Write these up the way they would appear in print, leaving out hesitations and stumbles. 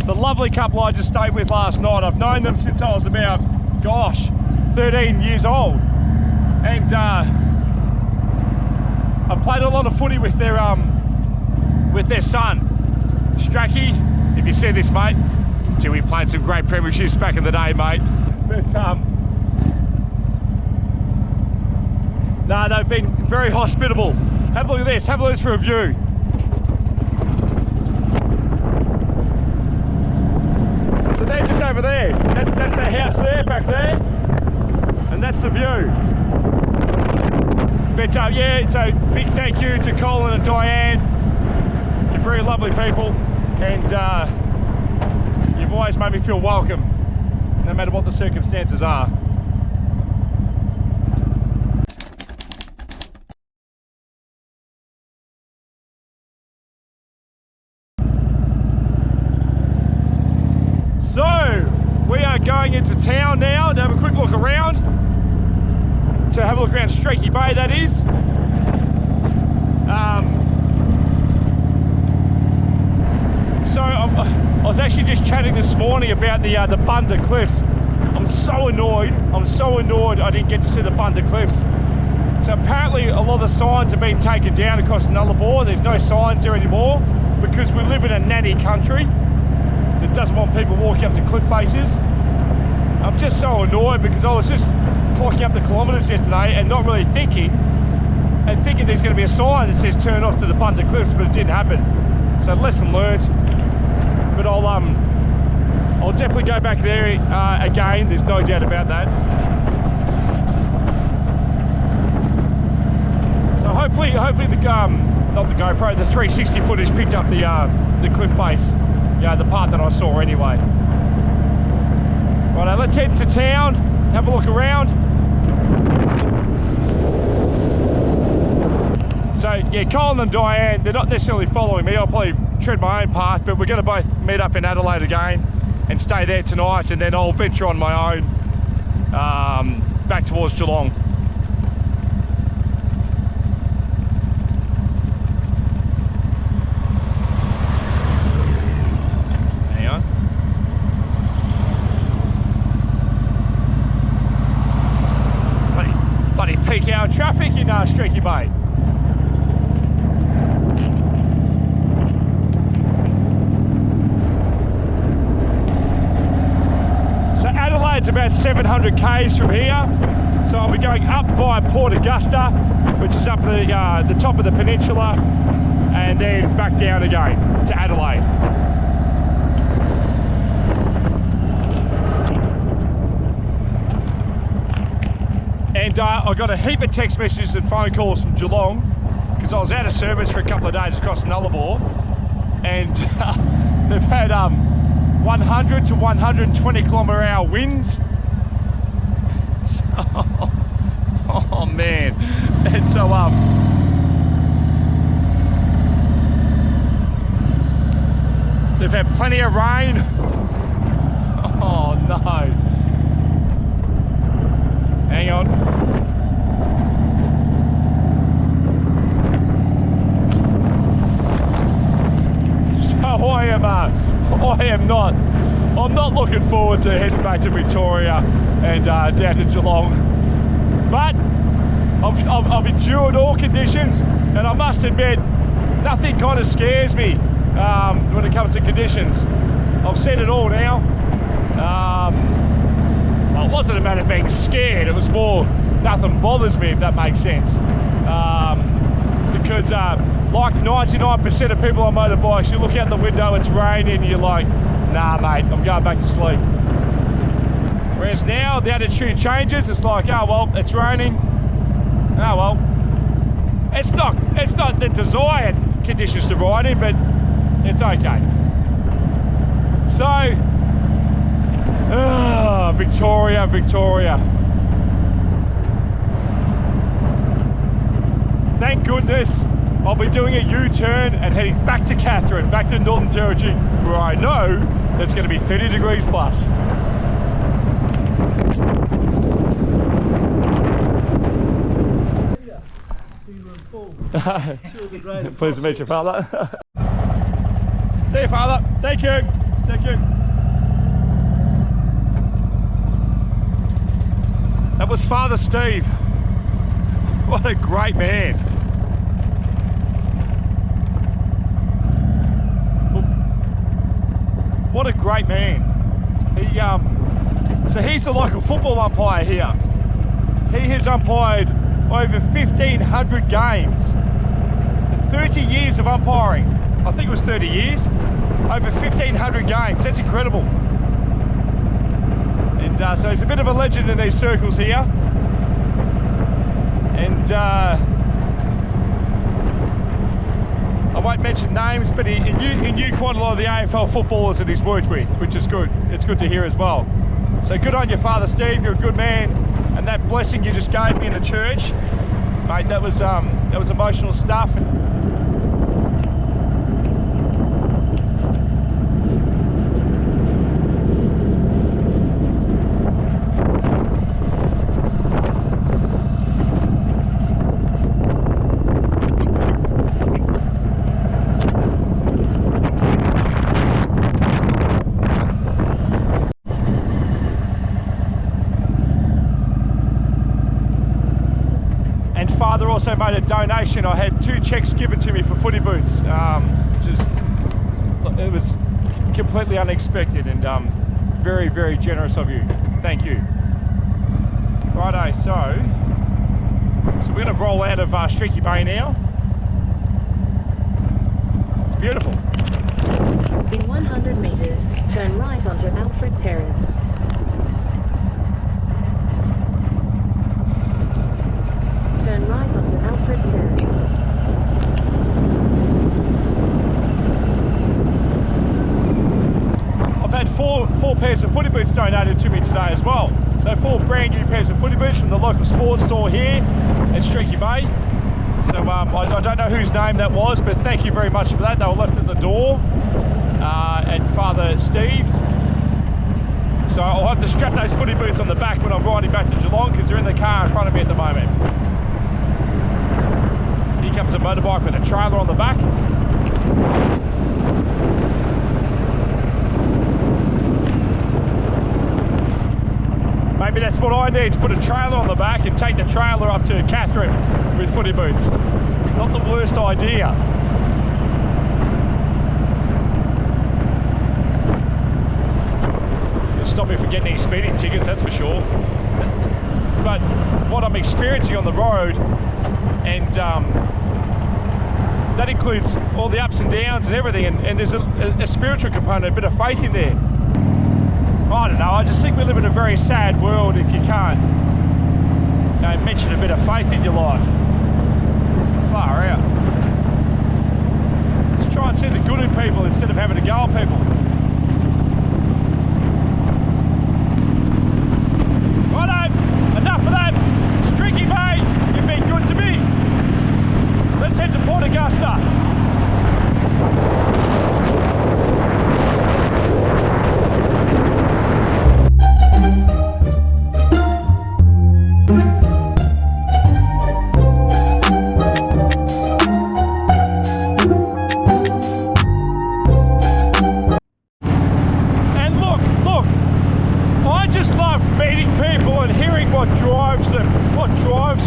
the lovely couple I just stayed with last night. I've known them since I was about, gosh, 13 years old. And I've played a lot of footy with their son, Streaky. If you see this, mate, gee, we played some great premierships back in the day, mate. But no, they've been very hospitable. Have a look at this, have a look for a view. So they're just over there. That's their house there, back there. And that's the view. But yeah, so big thank you to Colin and Diane. You're very lovely people. And you've always made me feel welcome, no matter what the circumstances are. So, we are going into town now to have a quick look around. To have a look around Streaky Bay, that is. So, I was actually just chatting this morning about the Bunda Cliffs. I'm so annoyed I didn't get to see the Bunda Cliffs. So apparently a lot of the signs have been taken down across Nullarbor. There's no signs there anymore because we live in a nanny country that doesn't want people walking up to cliff faces. I'm just so annoyed because I was just clocking up the kilometres yesterday and not really thinking there's going to be a sign that says turn off to the Bunda Cliffs, but it didn't happen. So lesson learned. But I'll definitely go back there again. There's no doubt about that. So hopefully the not the GoPro, the 360 footage picked up the cliff face. The part that I saw anyway. Right, let's head to town, have a look around. So yeah, Colin and Diane, they're not necessarily following me. I'll probably tread my own path, but we're going to both meet up in Adelaide again and stay there tonight, and then I'll venture on my own back towards Geelong. Hang on. Bloody peak hour traffic in Streaky Bay. It's about 700 k's from here, so I'll be going up via Port Augusta, which is up the top of the peninsula, and then back down again to Adelaide. And I got a heap of text messages and phone calls from Geelong because I was out of service for a couple of days across Nullarbor, and they've had 100 to 120 km/h winds. Oh man. And so they've had plenty of rain. Oh no. Hang on. So I'm not looking forward to heading back to Victoria and down to Geelong. But I've endured all conditions, and I must admit, nothing kind of scares me when it comes to conditions. I've said it all now. Well, it wasn't a matter of being scared, it was more nothing bothers me, if that makes sense. Because like 99% of people on motorbikes, you look out the window, it's raining, and you're like, nah mate, I'm going back to sleep. Whereas now the attitude changes, it's like, oh well, it's raining, oh well. It's not the desired conditions to ride in, but it's okay. So, Victoria. Thank goodness I'll be doing a U-turn and heading back to Katherine, back to Northern Territory, where I know it's going to be 30 degrees plus. Pleased to meet you, Father. See you, Father. Thank you. Thank you. That was Father Steve. What a great man. What a great man. So he's the local football umpire here. He has umpired over 1,500 games. 30 years of umpiring. I think it was 30 years. Over 1,500 games. That's incredible. And so he's a bit of a legend in these circles here. And I won't mention names, but he knew quite a lot of the AFL footballers that he's worked with, which is good. It's good to hear as well. So good on you, Father Steve. You're a good man. And that blessing you just gave me in the church, mate, that was emotional stuff. Father also made a donation. I had 2 checks given to me for footy boots, it was completely unexpected and very, very generous of you. Thank you. Righto, so we're going to roll out of Streaky Bay now. It's beautiful. In 100 meters, turn right onto Alfred Terrace. Turn right onto Alfred Terrace. I've had four pairs of footy boots donated to me today as well. So 4 brand new pairs of footy boots from the local sports store here at Streaky Bay. So I don't know whose name that was, but thank you very much for that. They were left at the door at Father Steve's. So I'll have to strap those footy boots on the back when I'm riding back to Geelong because they're in the car in front of me at the moment. Here comes a motorbike with a trailer on the back. Maybe that's what I need, to put a trailer on the back and take the trailer up to Catherine with footy boots. It's not the worst idea. It's going to stop me from getting any speeding tickets, that's for sure. But what I'm experiencing on the road, and that includes all the ups and downs and everything, and there's a spiritual component, a bit of faith in there. I don't know, I just think we live in a very sad world if you can't mention a bit of faith in your life. Far out. Just try and see the good in people instead of having to go at people. Righto, enough of that. Streaky Bay, you've been good to me. Let's head to Port Augusta.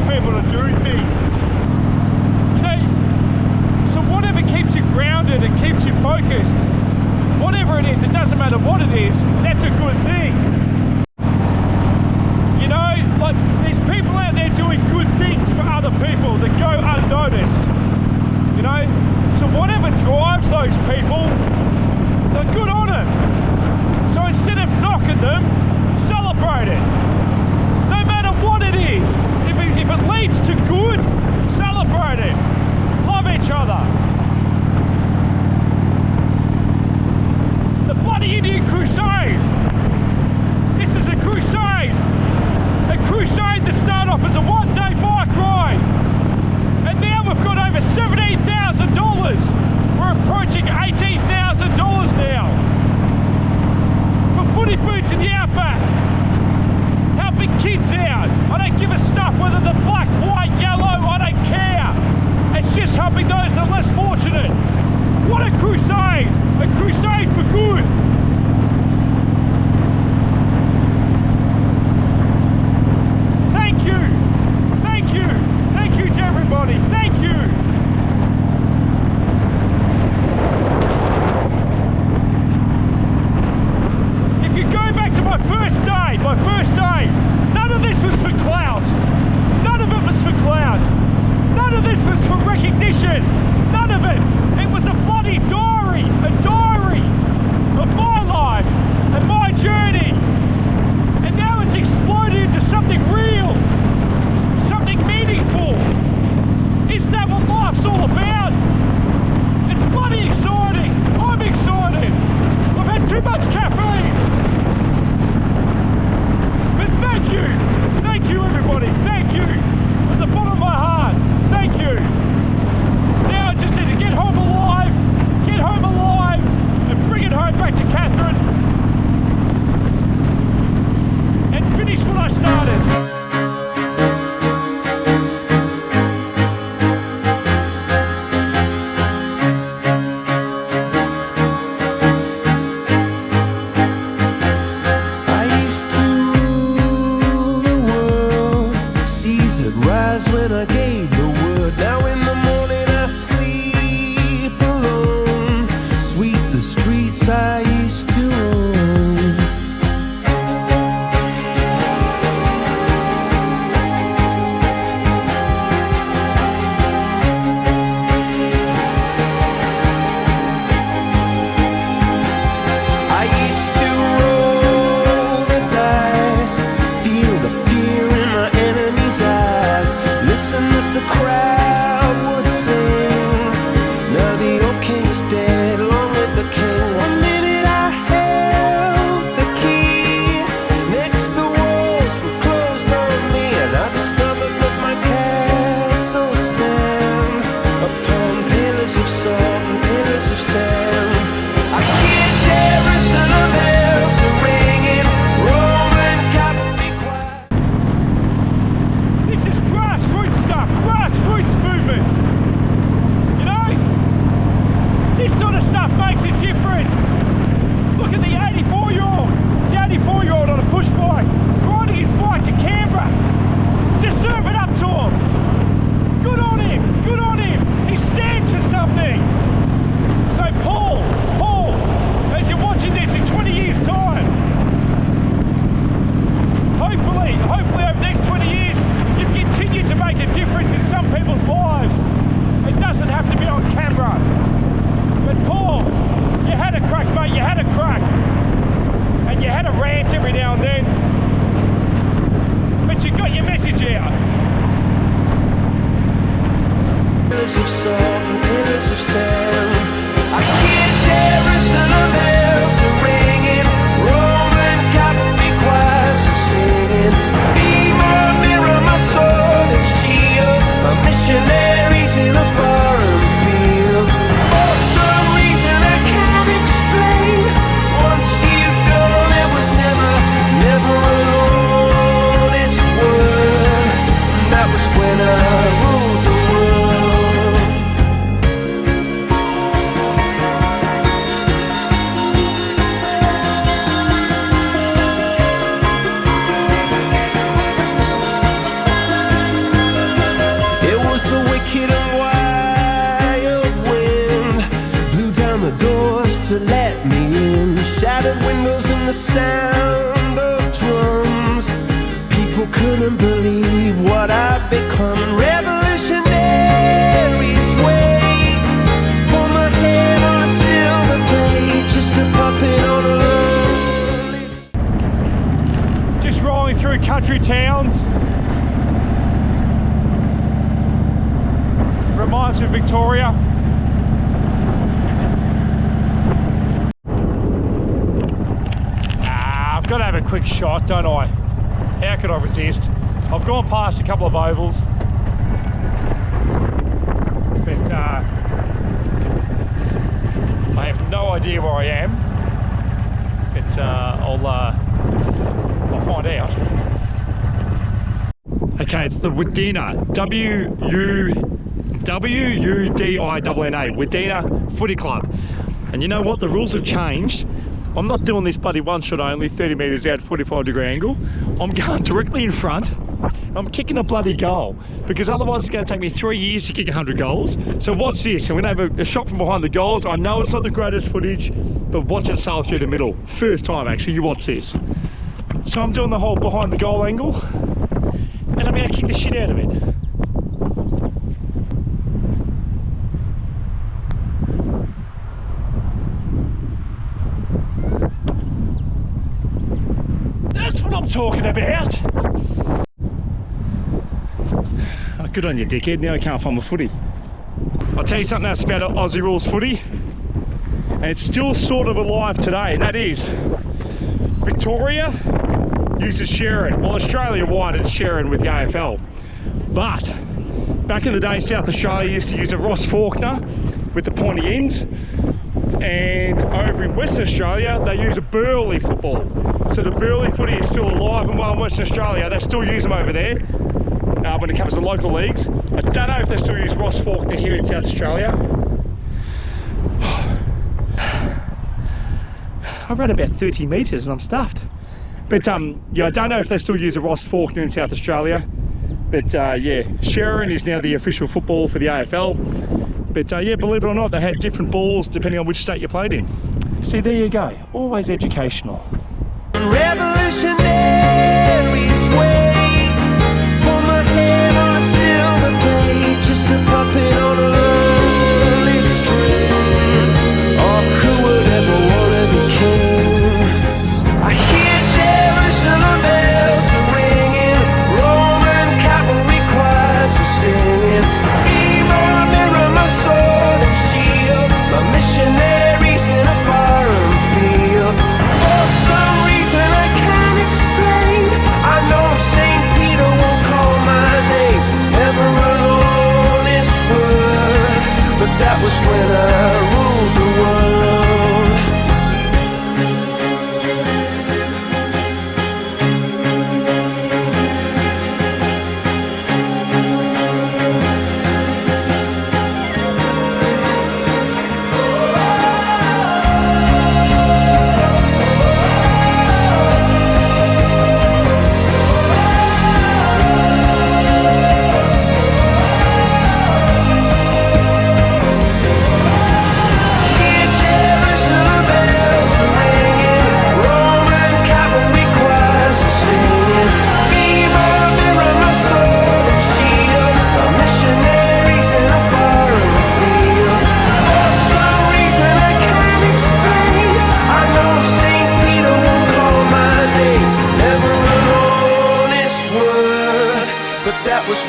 People to do things, you know. So whatever keeps you grounded and keeps you focused, whatever it is, it doesn't matter what it is, that's a good thing. You know, like there's people out there doing good things for other people that go unnoticed, you know. So whatever drives those people, they're good on them. So instead of knocking them, celebrate it. No matter what it is. If it leads to good, celebrate it. Love each other. The bloody Indian crusade. This is a crusade. A crusade that started off as a one-day bike ride. And now we've got over $17,000. We're approaching $18,000 now. For footy boots in the outback. Helping kids out. I don't give a stuff whether they're black, white, yellow, I don't care. It's just helping those that are less fortunate. What a crusade! A crusade for good. it. None of it. It was a bloody diary of my life and my journey. And now it's exploded into something real, something meaningful. Isn't that what life's all about? It's bloody exciting. I'm excited. I've had too much caffeine. But thank you everybody, thank you. From the bottom of my heart, thank you. Now I just need to get home alive and bring it home back to Catherine and finish what I started. When I gave the word, now in the morning I sleep alone. Sweep the streets I used to own. I used to roll the dice, feel the fear in my enemy's eyes. Listen as the crowd would sing. Now the old king is dead, long live the king. 1 minute I held the key. Next the walls were closed on me, and I discovered that my castle stand upon pillars of salt and pillars of sand. I hear Jerusalem bells are ringing, Roman cavalry choir. This is grassroots stuff, grassroots movement. You know, this sort of stuff makes a difference. Look at the 84-year-old on a push bike, riding his bike to Canberra. Just serve it up to him. Good on him. He stands for something. So Paul, as you're watching this in 20 years' time, hopefully over the next 20 years, you've continued to make a difference in some people's lives. It doesn't have to be on camera. But Paul, you had a crack, mate, you had a crack. And you had a rant every now and then. But you got your message out. Pillars of salt and pillars of sand. I hear Jerusalem bells are ringing, Roman cavalry choirs are singing. Be my mirror, my sword and shield, my missionaries in a foreign field. For some reason I can't explain, once you've gone it was never an honest word. And that was when I ruled the world. Wicked and wild wind blew down the doors to let me in. Shattered windows and the sound of drums. People couldn't believe what I'd become. Revolutionaries wait for my head on a silver plate, just a puppet on a lonely. Just rolling through country towns. Reminds me of Victoria. I've got to have a quick shot, don't I? How could I resist? I've gone past a couple of ovals, but I have no idea where I am. But I'll find out. Okay, it's the Wadena, W-U-D-I-N-A, Wadena Footy Club. And you know what? The rules have changed. I'm not doing this bloody one shot only, 30 metres out, 45-degree angle. I'm going directly in front. I'm kicking a bloody goal, because otherwise it's going to take me 3 years to kick 100 goals. So watch this. I'm going to have a shot from behind the goals. I know it's not the greatest footage, but watch it sail through the middle. First time, actually. You watch this. So I'm doing the whole behind the goal angle, and I'm going to kick the shit out of it. I'm talking about. Oh, good on you, dickhead. Now I can't find my footy. I'll tell you something else about Aussie rules footy, and it's still sort of alive today, and that is Victoria uses Sharon. Well, Australia-wide it's Sharon with the AFL. But back in the day, South Australia used to use a Ross Faulkner with the pointy ends, and over in Western Australia they use a Burley football. So the Burley footy is still alive and well in Western Australia. They still use them over there when it comes to local leagues. I don't know if they still use Ross Faulkner here in South Australia. I ran about 30 metres and I'm stuffed. But yeah, I don't know if they still use a Ross Faulkner in South Australia. But yeah, Sharon is now the official football for the AFL. But yeah, believe it or not, they had different balls depending on which state you played in. See, there you go. Always educational. Revolutionaries wait for my head on a silver plate, just a puppet on a lonely string. Oh, who would ever wanna be king? I hear Jerusalem bells are ringing, Roman cavalry choirs are singing. Be my mirror, my sword and shield, my missionaries in a foreign field. For some reason I can't explain, I know St. Peter won't call my name, never an honest word, but that was when I ruled the world.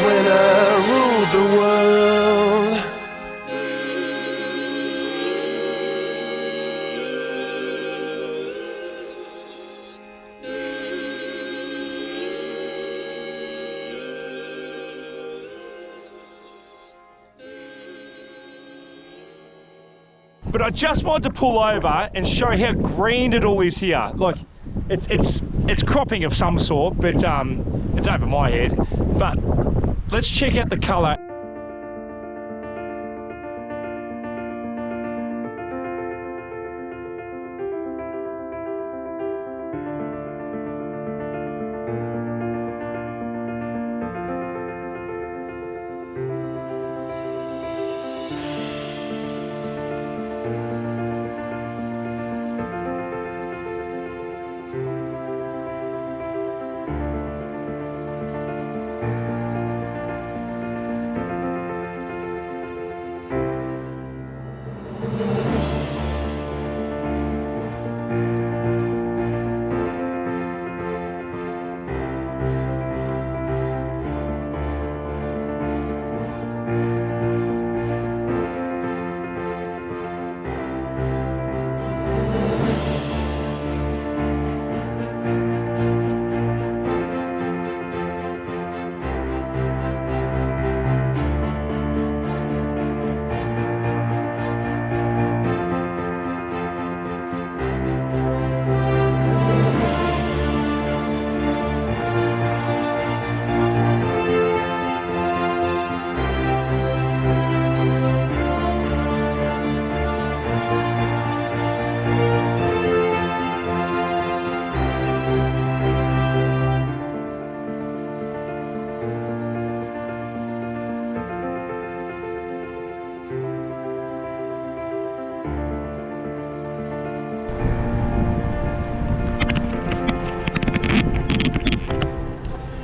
When I ruled the world. But I just wanted to pull over and show how green it all is here. Like, it's cropping of some sort, but it's over my head. But let's check out the colour.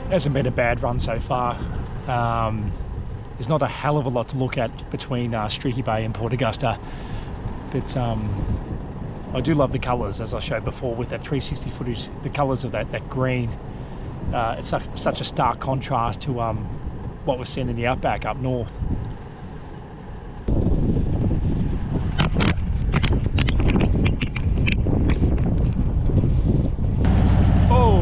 Hasn't been a bad run so far. There's not a hell of a lot to look at between Streaky Bay and Port Augusta, but I I do love the colours, as I showed before with that 360 footage, the colours of that green. It's such a stark contrast to what we're seeing in the outback up north. Oh!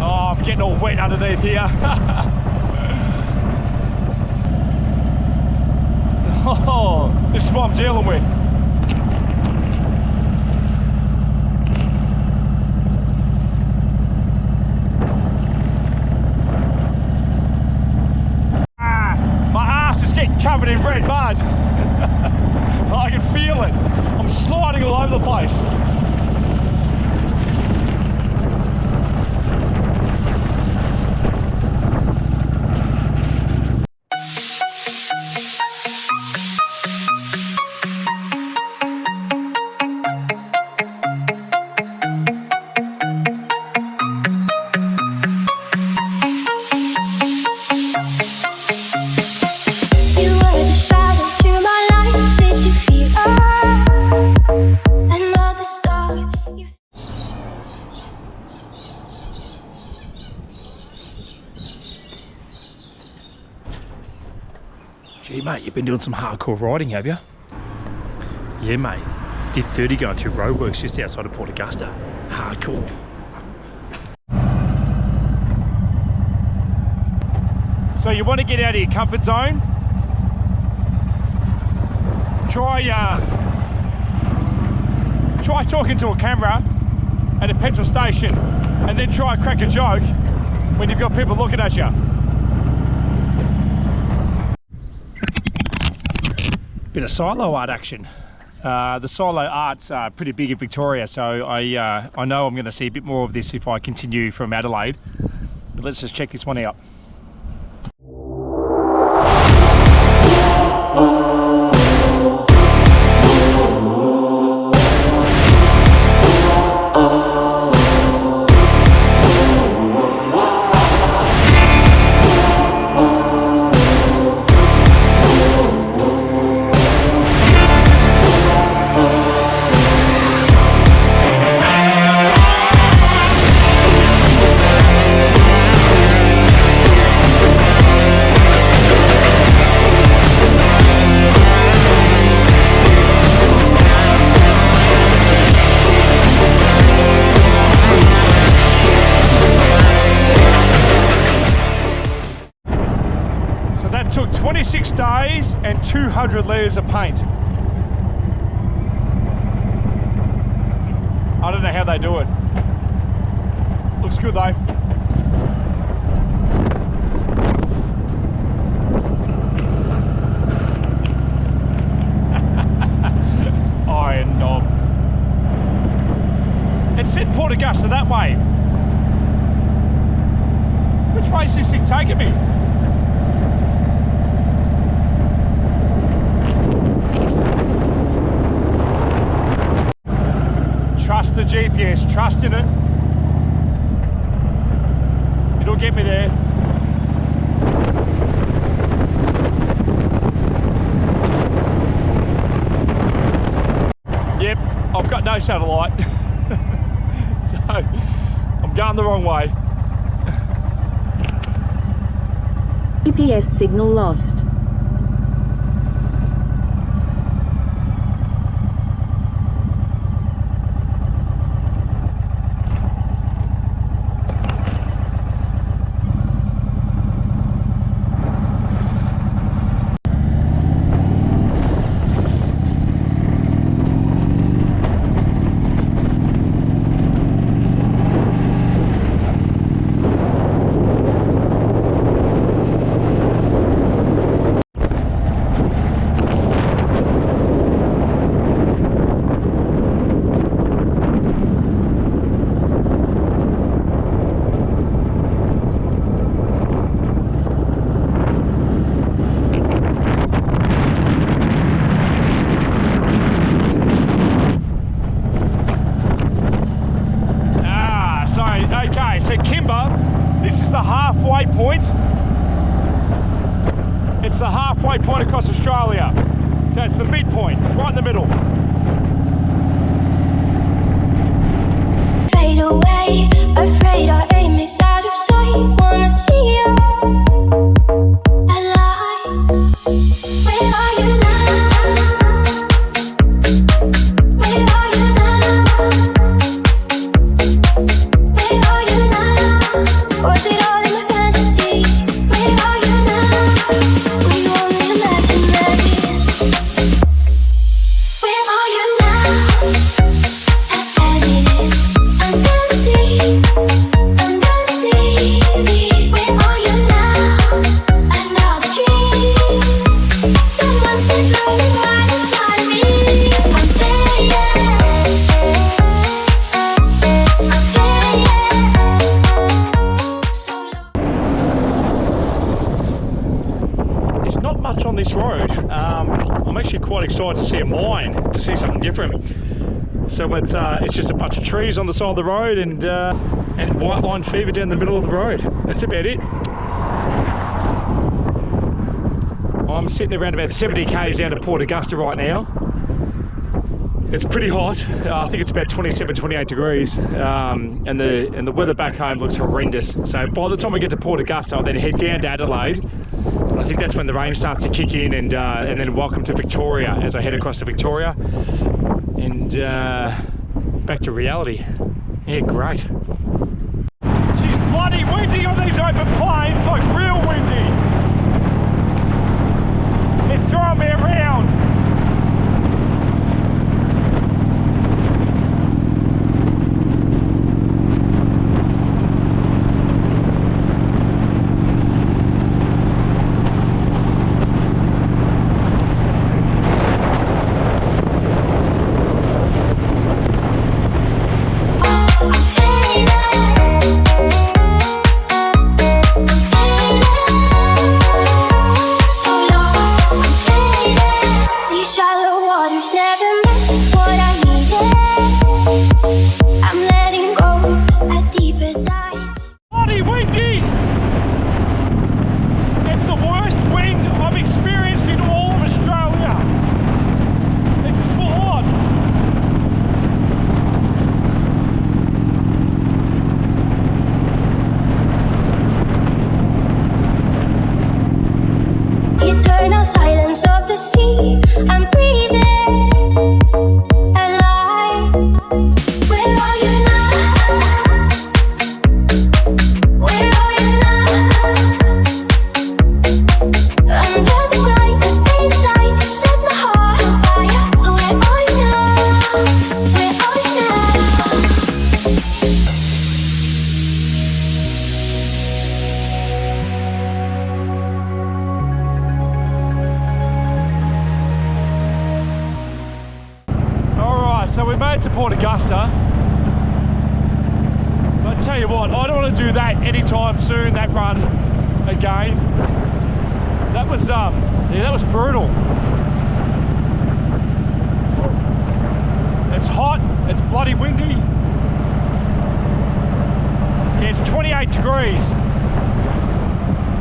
Oh, I'm getting all wet underneath here. Oh, this is what I'm dealing with. My ass is getting covered in red mud. I can feel it. I'm sliding all over the place. Gee, mate, you've been doing some hardcore riding, have you? Yeah, mate. Did 30 going through roadworks just outside of Port Augusta. Hardcore. So you want to get out of your comfort zone? Try talking to a camera at a petrol station, and then try crack a joke when you've got people looking at you. Bit of silo art action. The silo art's pretty big in Victoria, so I know I'm going to see a bit more of this if I continue from Adelaide. But let's just check this one out. Took 26 days and 200 layers of paint. I don't know how they do it. Looks good though. Iron knob. It said Port Augusta that way. Which way is this thing taking me? Trust the GPS, trust in it. It'll get me there. Yep, I've got no satellite. So, I'm going the wrong way. GPS signal lost. So Kimber, this is the halfway point. It's the halfway point across Australia. So it's the midpoint, right in the middle. Fade away, afraid our aim is out of sight. Wanna see you alive. Where are you now? Where are you now? Where are you now? Was it all in my fantasy? Where are you now? Were you only imaginary? Where are you now? And it is under the sea, where are you now? Another dream, the monsters rolling right inside me. I'm fading, so low. There's not much on this road. I'm actually quite excited to see a mine, to see something different. So it's just a bunch of trees on the side of the road and white line fever down the middle of the road. That's about it. I'm sitting around about 70 k's down to Port Augusta right now. It's pretty hot. I think it's about 27, 28 degrees, and the weather back home looks horrendous. So by the time we get to Port Augusta, I'll then head down to Adelaide. I think that's when the rain starts to kick in, and then welcome to Victoria as I head across to Victoria, and back to reality. Yeah, great. She's bloody windy on these open plains, like real windy. It's throwing me around. Eternal silence of the sea. I'm breathing alive. Where are you now? Where are you now? Under the night, the faint lights, you set my heart on fire. Where are you now? Where are you now? So we made it to Port Augusta. But I tell you what, I don't want to do that anytime soon, that run again. That was yeah, that was brutal. It's hot, it's bloody windy. Yeah, it's 28 degrees.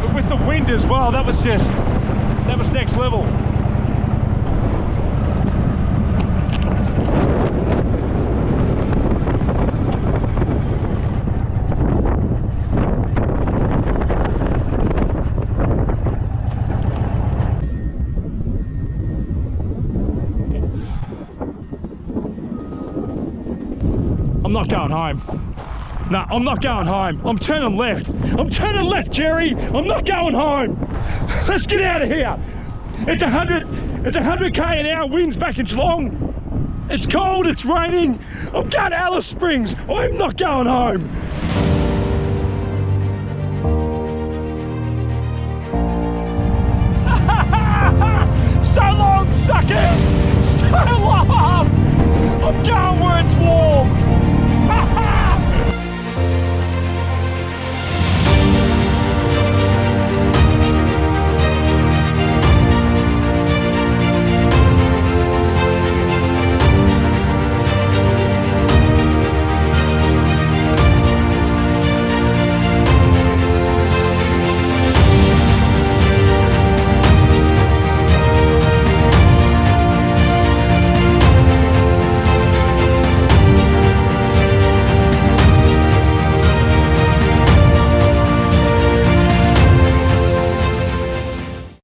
But with the wind as well, that was next level. I'm not going home. No, I'm not going home. I'm turning left. I'm turning left, Jerry. I'm not going home. Let's get out of here. It's 100 k an hour winds back in Geelong. It's cold, it's raining. I'm going to Alice Springs. I'm not going home.